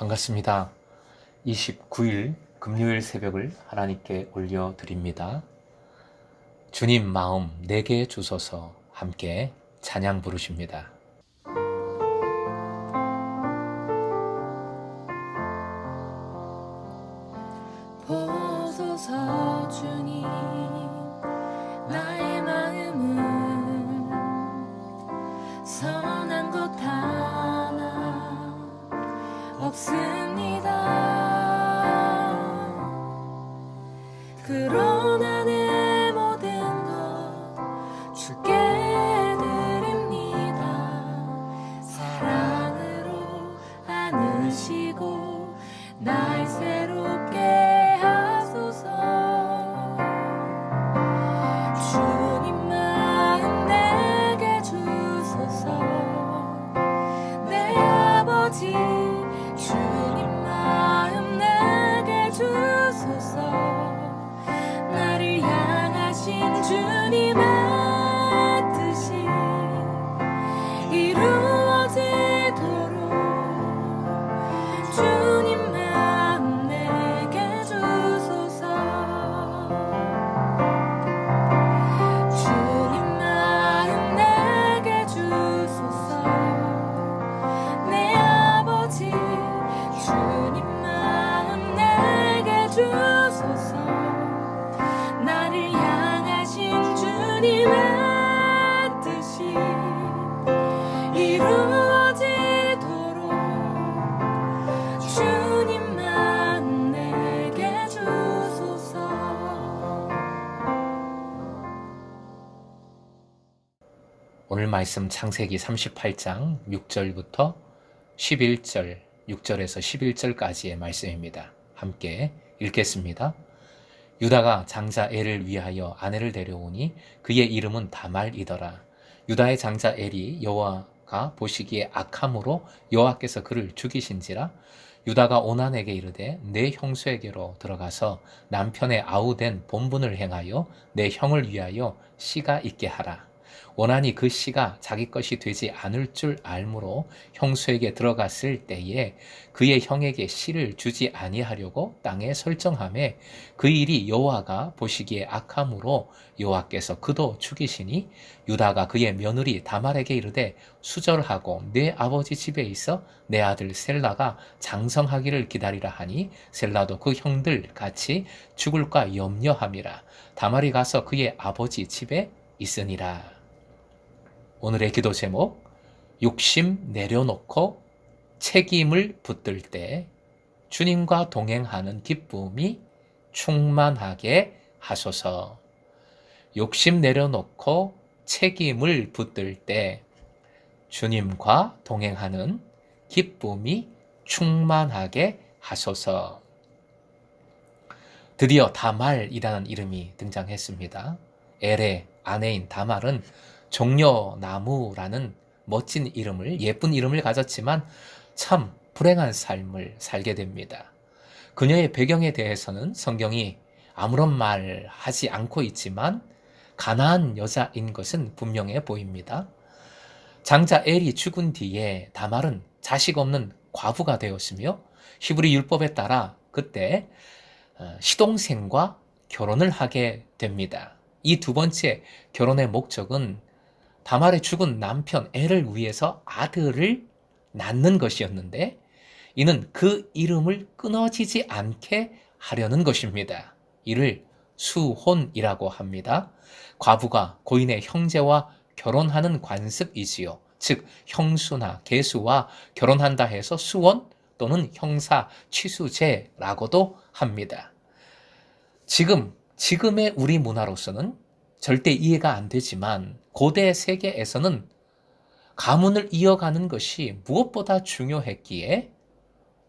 반갑습니다. 29일 금요일 새벽을 하나님께 올려드립니다. 주님 마음 내게 주소서 함께 찬양 부르십니다. 보소서 주님 나의 마음은 선한 것 하나 없습니다. 그러나 내 모든 것 주께 드립니다. 사랑으로 안으시고 날 새롭게 하소서. 주님 마음 내게 주소서. 내 아버지 주님 마음 내게 주소서. 나를 향하신 주님의 뜻이 이루어지도록 주님 마음 내게 주소서. 주님 마음 내게 주소서. 내 아버지 주님 마음 내게 주소서. 나를 향하신 주님의 뜻이 이루어지도록 주님 마음 내게 주소서. 오늘 말씀 창세기 38장 6절부터 11절, 6절에서 11절까지의 말씀입니다. 함께 읽겠습니다. 유다가 장자 엘을 위하여 아내를 데려오니 그의 이름은 다말이더라. 유다의 장자 엘이 여호와가 보시기에 악함으로 여호와께서 그를 죽이신지라. 유다가 오난에게 이르되 내 형수에게로 들어가서 남편의 아우된 본분을 행하여 내 형을 위하여 씨가 있게 하라. 오난이 그 씨가 자기 것이 되지 않을 줄 알므로 형수에게 들어갔을 때에 그의 형에게 씨를 주지 아니하려고 땅에 설정하매 그 일이 여호와가 보시기에 악함으로 여호와께서 그도 죽이시니 유다가 그의 며느리 다말에게 이르되 수절하고 내 아버지 집에 있어 내 아들 셀라가 장성하기를 기다리라 하니 셀라도 그 형들 같이 죽을까 염려함이라. 다말이 가서 그의 아버지 집에 있으니라. 오늘의 기도 제목, 욕심 내려놓고 책임을 붙들 때 주님과 동행하는 기쁨이 충만하게 하소서. 욕심 내려놓고 책임을 붙들 때 주님과 동행하는 기쁨이 충만하게 하소서. 드디어 다말이라는 이름이 등장했습니다. 엘의 아내인 다말은 종려나무라는 멋진 이름을, 예쁜 이름을 가졌지만 참 불행한 삶을 살게 됩니다. 그녀의 배경에 대해서는 성경이 아무런 말 하지 않고 있지만 가난한 여자인 것은 분명해 보입니다. 장자 엘이 죽은 뒤에 다말은 자식 없는 과부가 되었으며 히브리 율법에 따라 그때 시동생과 결혼을 하게 됩니다. 이 두 번째 결혼의 목적은 다말의 죽은 남편 엘을 위해서 아들을 낳는 것이었는데 이는 그 이름을 끊어지지 않게 하려는 것입니다. 이를 수혼이라고 합니다. 과부가 고인의 형제와 결혼하는 관습이지요. 즉 형수나 계수와 결혼한다 해서 수혼 또는 형사 취수제라고도 합니다. 지금의 우리 문화로서는 절대 이해가 안 되지만 고대 세계에서는 가문을 이어가는 것이 무엇보다 중요했기에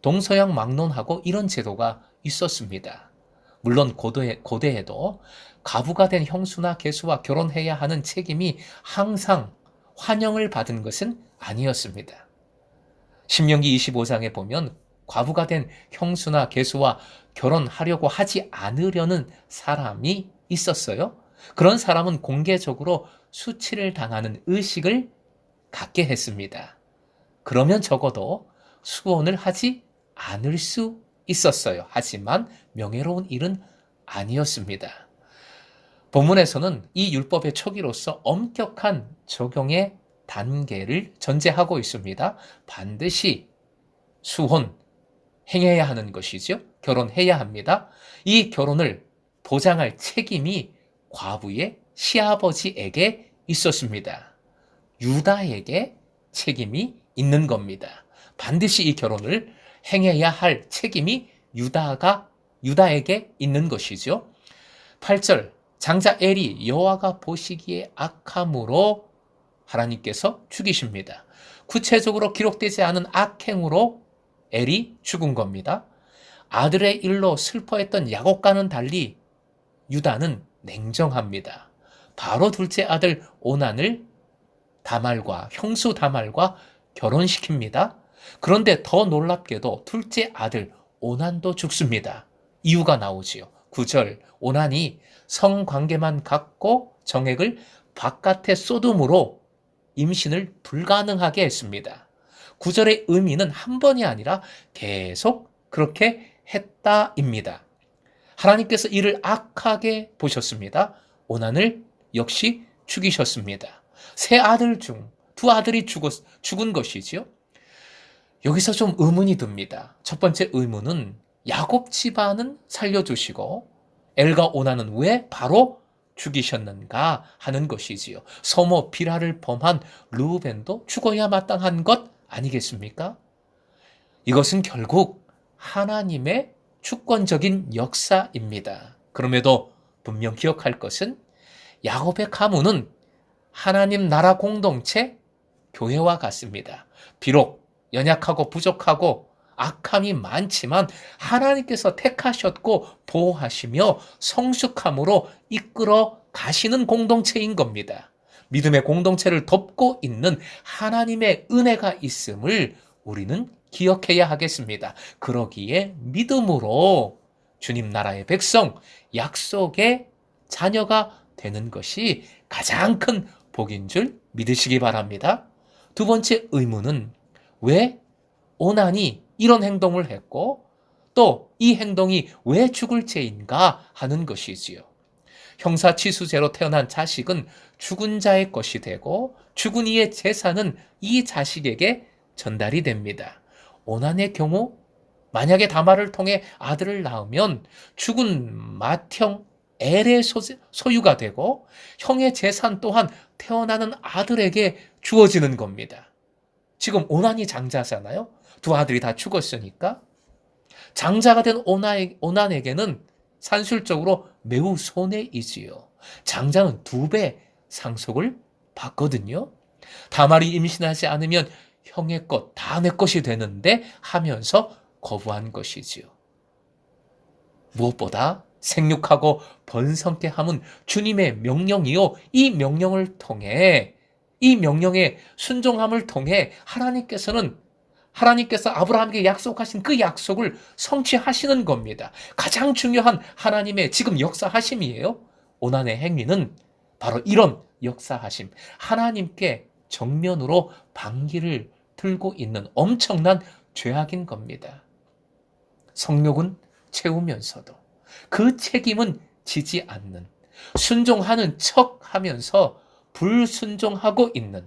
동서양 막론하고 이런 제도가 있었습니다. 물론 고대에도 과부가 된 형수나 계수와 결혼해야 하는 책임이 항상 환영을 받은 것은 아니었습니다. 신명기 25장에 보면 과부가 된 형수나 계수와 결혼하려고 하지 않으려는 사람이 있었어요. 그런 사람은 공개적으로 수치를 당하는 의식을 갖게 했습니다. 그러면 적어도 수혼을 하지 않을 수 있었어요. 하지만 명예로운 일은 아니었습니다. 본문에서는 이 율법의 초기로서 엄격한 적용의 단계를 전제하고 있습니다. 반드시 수혼, 행해야 하는 것이죠. 결혼해야 합니다. 이 결혼을 보장할 책임이 과부의 시아버지에게 있었습니다. 유다에게 책임이 있는 겁니다. 반드시 이 결혼을 행해야 할 책임이 유다에게 있는 것이죠. 8절, 장자 엘이 여호와가 보시기에 악함으로 하나님께서 죽이십니다. 구체적으로 기록되지 않은 악행으로 엘이 죽은 겁니다. 아들의 일로 슬퍼했던 야곱과는 달리 유다는 냉정합니다. 바로 둘째 아들 오난을 형수 다말과 결혼시킵니다. 그런데 더 놀랍게도 둘째 아들 오난도 죽습니다. 이유가 나오지요. 9절, 오난이 성관계만 갖고 정액을 바깥에 쏟음으로 임신을 불가능하게 했습니다. 9절의 의미는 한 번이 아니라 계속 그렇게 했다입니다. 하나님께서 이를 악하게 보셨습니다. 오난을 역시 죽이셨습니다. 세 아들 중 두 아들이 죽은 것이지요. 여기서 좀 의문이 듭니다. 첫 번째 의문은 야곱 집안은 살려주시고 엘과 오난은 왜 바로 죽이셨는가 하는 것이지요. 소모 비라를 범한 르우벤도 죽어야 마땅한 것 아니겠습니까? 이것은 결국 하나님의 주권적인 역사입니다. 그럼에도 분명 기억할 것은 야곱의 가문은 하나님 나라 공동체 교회와 같습니다. 비록 연약하고 부족하고 악함이 많지만 하나님께서 택하셨고 보호하시며 성숙함으로 이끌어 가시는 공동체인 겁니다. 믿음의 공동체를 덮고 있는 하나님의 은혜가 있음을 우리는 기억해야 하겠습니다. 그러기에 믿음으로 주님 나라의 백성, 약속의 자녀가 되는 것이 가장 큰 복인 줄 믿으시기 바랍니다. 두 번째 의문은 왜 오난이 이런 행동을 했고 또 이 행동이 왜 죽을 죄인가 하는 것이지요. 형사치수죄로 태어난 자식은 죽은 자의 것이 되고 죽은 이의 재산은 이 자식에게 전달이 됩니다. 오난의 경우 만약에 다말을 통해 아들을 낳으면 죽은 맏형 엘의 소유가 되고 형의 재산 또한 태어나는 아들에게 주어지는 겁니다. 지금 오난이 장자잖아요. 두 아들이 다 죽었으니까 장자가 된 오난에게는 산술적으로 매우 손해이지요. 장자는 2배 상속을 받거든요. 다말이 임신하지 않으면 형의 것 다 내 것이 되는데 하면서 거부한 것이지요. 무엇보다 생육하고 번성케 함은 주님의 명령이요. 이 명령을 통해 이 명령의 순종함을 통해 하나님께서 아브라함에게 약속하신 그 약속을 성취하시는 겁니다. 가장 중요한 하나님의 지금 역사하심이에요. 오난의 행위는 바로 이런 역사하심, 하나님께 정면으로 반기를 들고 있는 엄청난 죄악인 겁니다. 성욕은 채우면서도 그 책임은 지지 않는, 순종하는 척 하면서 불순종하고 있는,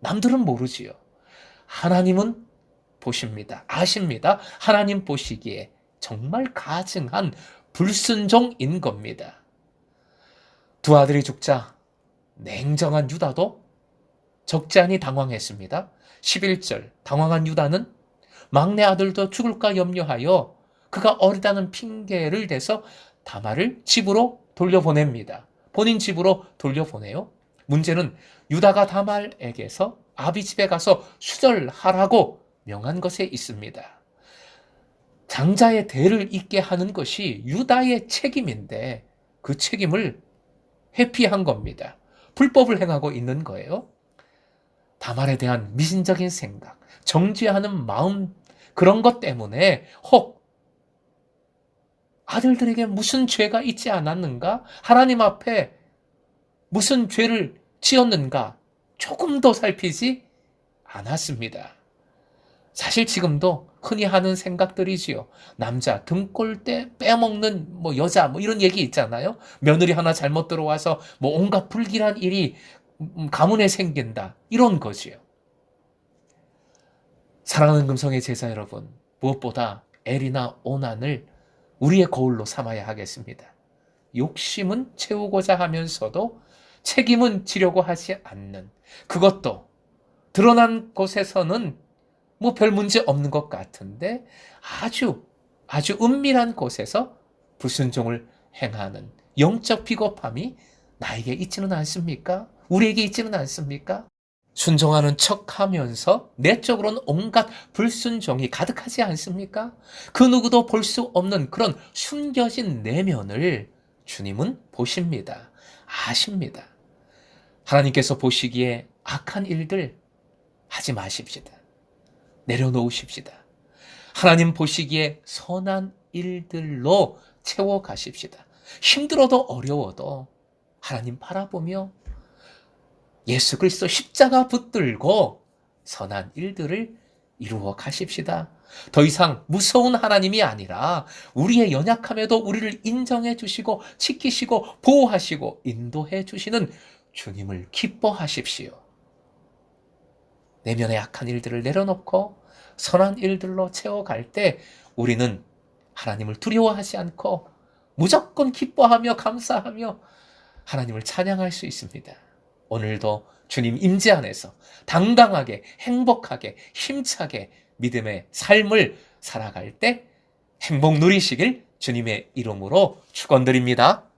남들은 모르지요. 하나님은 보십니다. 아십니다. 하나님 보시기에 정말 가증한 불순종인 겁니다. 두 아들이 죽자 냉정한 유다도 적지 않이 당황했습니다. 11절, 당황한 유다는 막내 아들도 죽을까 염려하여 그가 어리다는 핑계를 대서 다말을 집으로 돌려보냅니다. 본인 집으로 돌려보내요. 문제는 유다가 다말에게서 아비 집에 가서 수절하라고 명한 것에 있습니다. 장자의 대를 잇게 하는 것이 유다의 책임인데 그 책임을 회피한 겁니다. 불법을 행하고 있는 거예요. 다말에 대한 미신적인 생각, 정죄하는 마음, 그런 것 때문에 혹 아들들에게 무슨 죄가 있지 않았는가? 하나님 앞에 무슨 죄를 지었는가? 조금 더 살피지 않았습니다. 사실 지금도 흔히 하는 생각들이지요. 남자 등골 때 빼먹는 뭐 여자 뭐 이런 얘기 있잖아요. 며느리 하나 잘못 들어와서 뭐 온갖 불길한 일이 가문에 생긴다. 이런 거지요. 사랑하는 금성의 제자 여러분, 무엇보다 애리나 오난을 우리의 거울로 삼아야 하겠습니다. 욕심은 채우고자 하면서도 책임은 지려고 하지 않는, 그것도 드러난 곳에서는 뭐 별 문제 없는 것 같은데 아주 은밀한 곳에서 불순종을 행하는 영적 비겁함이 나에게 있지는 않습니까? 우리에게 있지는 않습니까? 순종하는 척하면서 내적으로는 온갖 불순종이 가득하지 않습니까? 그 누구도 볼 수 없는 그런 숨겨진 내면을 주님은 보십니다. 아십니다. 하나님께서 보시기에 악한 일들 하지 마십시다. 내려놓으십시다. 하나님 보시기에 선한 일들로 채워가십시다. 힘들어도 어려워도 하나님 바라보며 예수 그리스도 십자가 붙들고 선한 일들을 이루어 가십시다. 더 이상 무서운 하나님이 아니라 우리의 연약함에도 우리를 인정해 주시고 지키시고 보호하시고 인도해 주시는 주님을 기뻐하십시오. 내면의 악한 일들을 내려놓고 선한 일들로 채워갈 때 우리는 하나님을 두려워하지 않고 무조건 기뻐하며 감사하며 하나님을 찬양할 수 있습니다. 오늘도 주님 임재 안에서 당당하게 행복하게 힘차게 믿음의 삶을 살아갈 때 행복 누리시길 주님의 이름으로 축원드립니다.